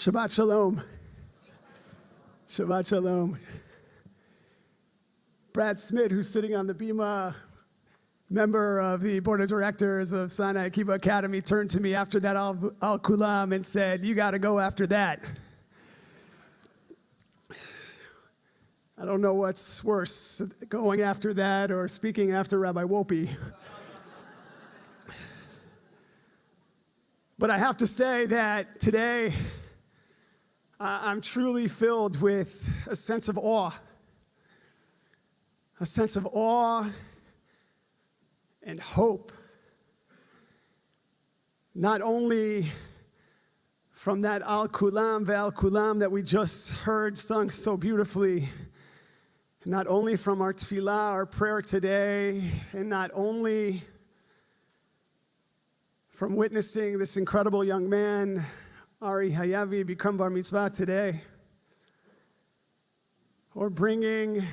Shabbat shalom. Shabbat shalom. Brad Smith, who's sitting on the bima, member of the board of directors of Sinai Akiva Academy, turned to me after that al-Kulam and said, "You got to go after that." I don't know what's worse, going after that or speaking after Rabbi Wopi. But I have to say that today, I'm truly filled with a sense of awe. A sense of awe and hope. Not only from that al-Kulam ve'al-Kulam that we just heard sung so beautifully, not only from our tefillah, our prayer today, and not only from witnessing this incredible young man, Ari Hayavi, become bar mitzvah today, or bringing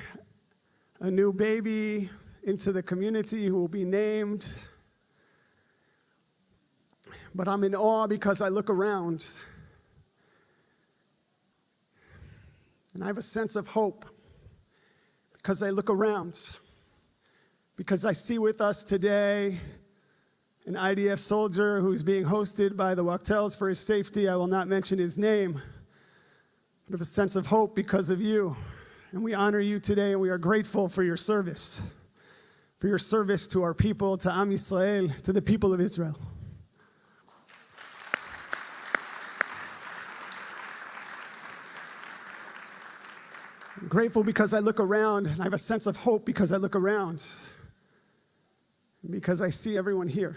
a new baby into the community who will be named. But I'm in awe because I look around and I have a sense of hope because I look around, because I see with us today an IDF soldier who's being hosted by the Wachtels for his safety. I will not mention his name, but I have a sense of hope because of you. And we honor you today, and we are grateful for your service to our people, to Am Yisrael, to the people of Israel. I'm grateful because I look around, and I have a sense of hope because I look around, and because I see everyone here.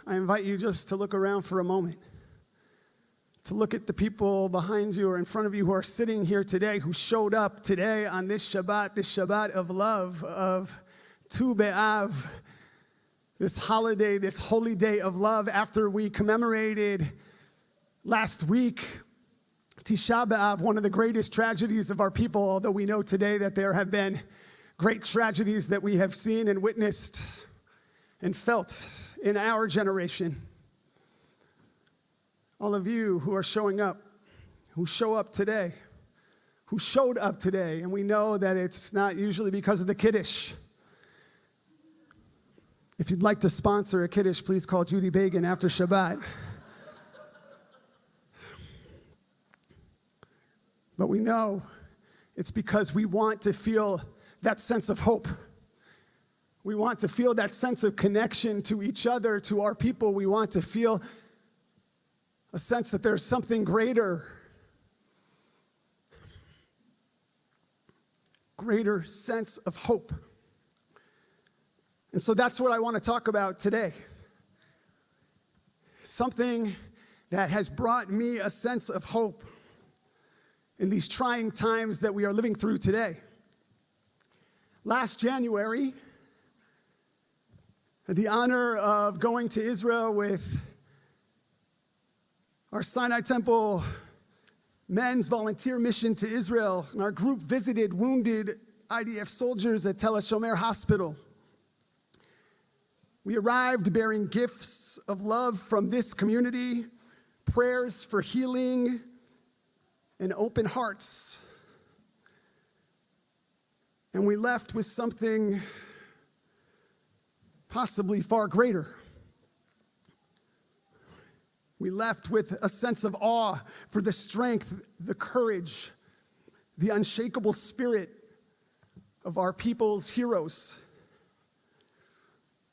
I invite you just to look around for a moment, to look at the people behind you or in front of you who are sitting here today, who showed up today on this Shabbat of love, of Tu B'Av, this holiday, this holy day of love, after we commemorated last week Tisha B'Av, one of the greatest tragedies of our people, although we know today that there have been great tragedies that we have seen and witnessed and felt in our generation. All of you who are showing up, who show up today, who showed up today, and we know that it's not usually because of the Kiddush. If you'd like to sponsor a Kiddush, please call Judy Bagan after Shabbat. But we know it's because we want to feel that sense of hope. We want to feel that sense of connection to each other, to our people. We want to feel a sense that there's something greater sense of hope. And so that's what I want to talk about today. Something that has brought me a sense of hope in these trying times that we are living through today. Last January, I had the honor of going to Israel with our Sinai Temple men's volunteer mission to Israel, and our group visited wounded IDF soldiers at Tel HaShomer Hospital. We arrived bearing gifts of love from this community, prayers for healing, and open hearts. And we left with something possibly far greater. We left with a sense of awe for the strength, the courage, the unshakable spirit of our people's heroes.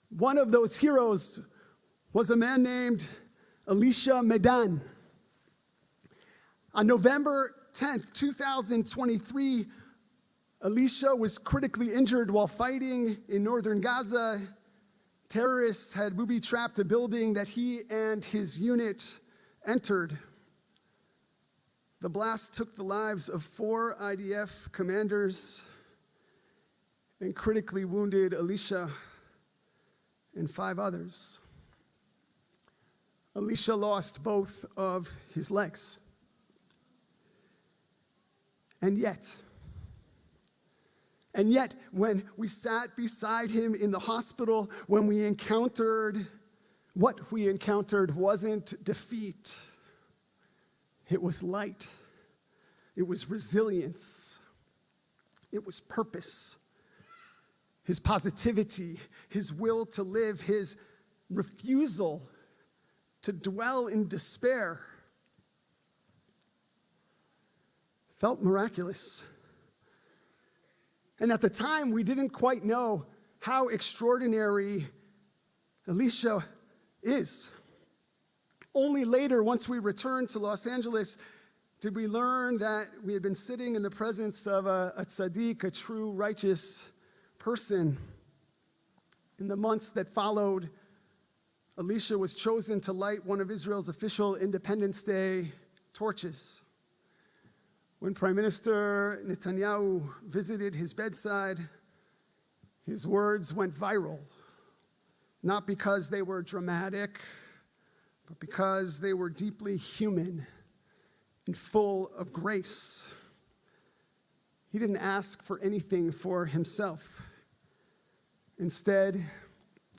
One of those heroes was a man named Elisha Medan. On November 10th, 2023, Elisha was critically injured while fighting in northern Gaza. Terrorists had booby-trapped a building that he and his unit entered. The blast took the lives of 4 IDF commanders and critically wounded Elisha and 5 others. Elisha lost both of his legs. And yet, when we sat beside him in the hospital, when we encountered, what we encountered wasn't defeat. It was light. It was resilience. It was purpose. His positivity, his will to live, his refusal to dwell in despair felt miraculous. And at the time, we didn't quite know how extraordinary Elisha is. Only later, once we returned to Los Angeles, did we learn that we had been sitting in the presence of a tzaddik, a true righteous person. In the months that followed, Elisha was chosen to light one of Israel's official Independence Day torches. When Prime Minister Netanyahu visited his bedside, his words went viral, not because they were dramatic, but because they were deeply human and full of grace. He didn't ask for anything for himself. Instead,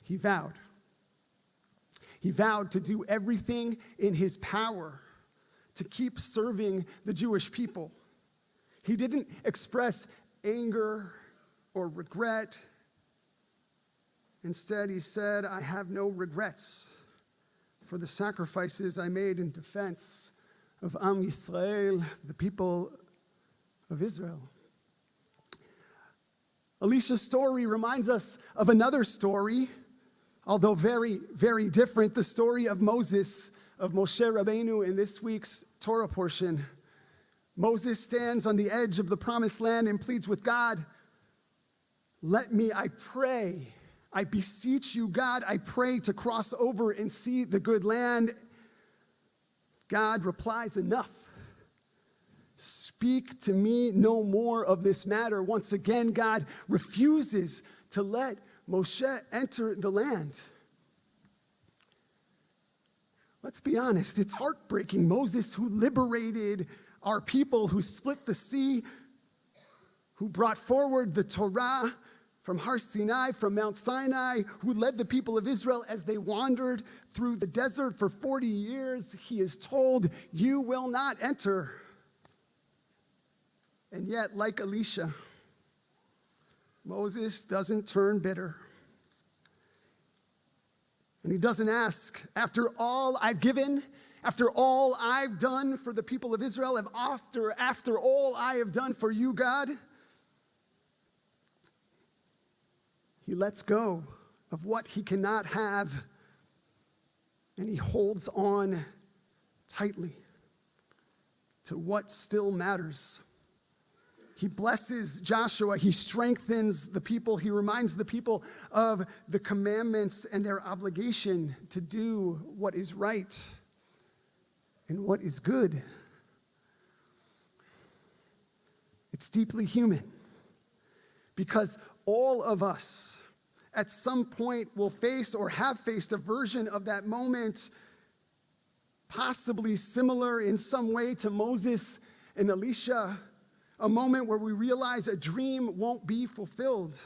he vowed. He vowed to do everything in his power to keep serving the Jewish people. He didn't express anger or regret. Instead, he said, I have no regrets for the sacrifices I made in defense of Am Yisrael, the people of Israel. Elisha's story reminds us of another story, although very, very different, the story of Moses, of Moshe Rabbeinu in this week's Torah portion. Moses stands on the edge of the promised land and pleads with God, let me, I pray, I beseech you, God, I pray to cross over and see the good land. God replies, enough. Speak to me no more of this matter. Once again, God refuses to let Moshe enter the land. Let's be honest, it's heartbreaking. Moses, who liberated our people, who split the sea, who brought forward the Torah from Har Sinai, from Mount Sinai, who led the people of Israel as they wandered through the desert for 40 years, he is told, you will not enter. And yet, like Elisha, Moses doesn't turn bitter. And he doesn't ask, after all I've given, after all I've done for the people of Israel, after all I have done for you, God, he lets go of what he cannot have, and he holds on tightly to what still matters. He blesses Joshua. He strengthens the people. He reminds the people of the commandments and their obligation to do what is right and what is good. It's deeply human because all of us at some point will face or have faced a version of that moment, possibly similar in some way to Moses and Elisha. A moment where we realize a dream won't be fulfilled.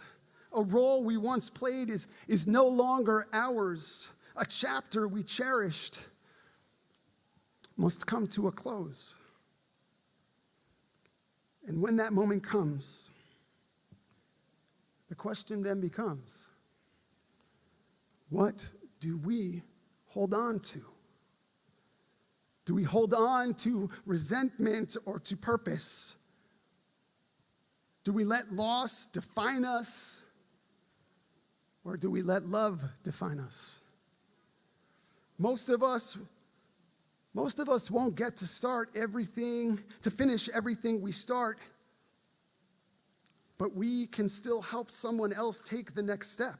A role we once played is no longer ours. A chapter we cherished must come to a close. And when that moment comes, the question then becomes, what do we hold on to? Do we hold on to resentment or to purpose? Do we let loss define us, or do we let love define us? Most of us won't get to finish everything we start, but we can still help someone else take the next step.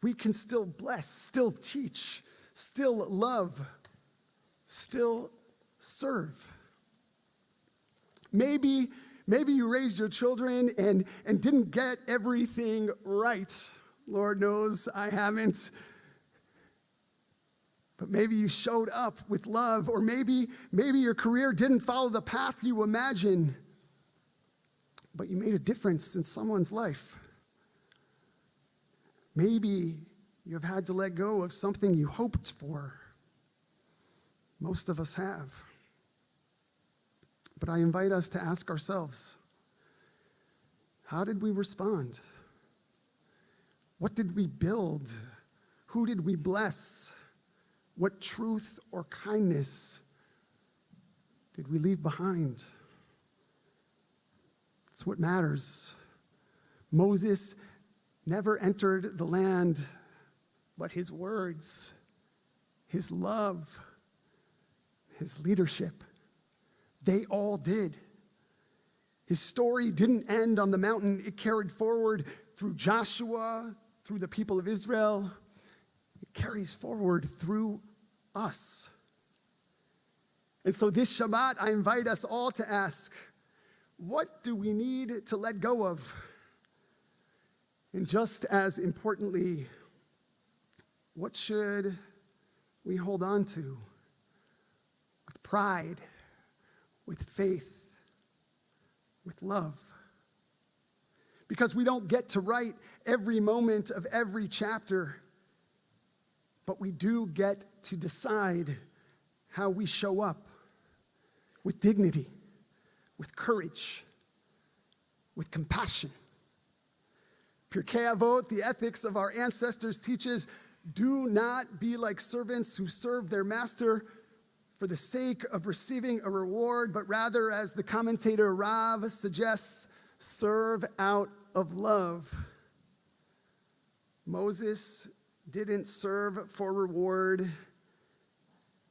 We can still bless, still teach, still love, still serve. Maybe you raised your children and didn't get everything right. Lord knows I haven't. But maybe you showed up with love, or maybe your career didn't follow the path you imagined, but you made a difference in someone's life. Maybe you have had to let go of something you hoped for. Most of us have. But I invite us to ask ourselves, how did we respond? What did we build? Who did we bless? What truth or kindness did we leave behind? That's what matters. Moses never entered the land, but his words, his love, his leadership, they all did. His story didn't end on the mountain. It carried forward through Joshua, through the people of Israel. It carries forward through us. And so this Shabbat, I invite us all to ask, what do we need to let go of? And just as importantly, what should we hold on to with pride, with faith, with love? Because we don't get to write every moment of every chapter, but we do get to decide how we show up with dignity, with courage, with compassion. Pirkei Avot, the ethics of our ancestors, teaches, do not be like servants who serve their master for the sake of receiving a reward, but rather, as the commentator Rav suggests, serve out of love. Moses didn't serve for reward,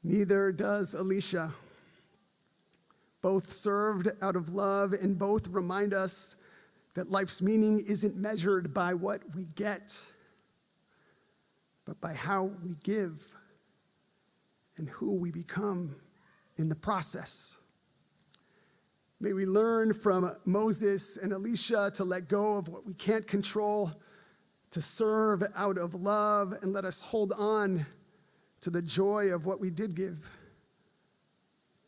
neither does Elisha. Both served out of love, and both remind us that life's meaning isn't measured by what we get, but by how we give and who we become in the process. May we learn from Moses and Elisha to let go of what we can't control, to serve out of love, and let us hold on to the joy of what we did give,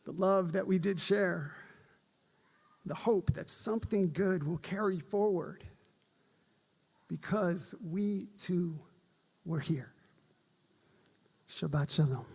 the love that we did share, the hope that something good will carry forward because we too were here. Shabbat Shalom.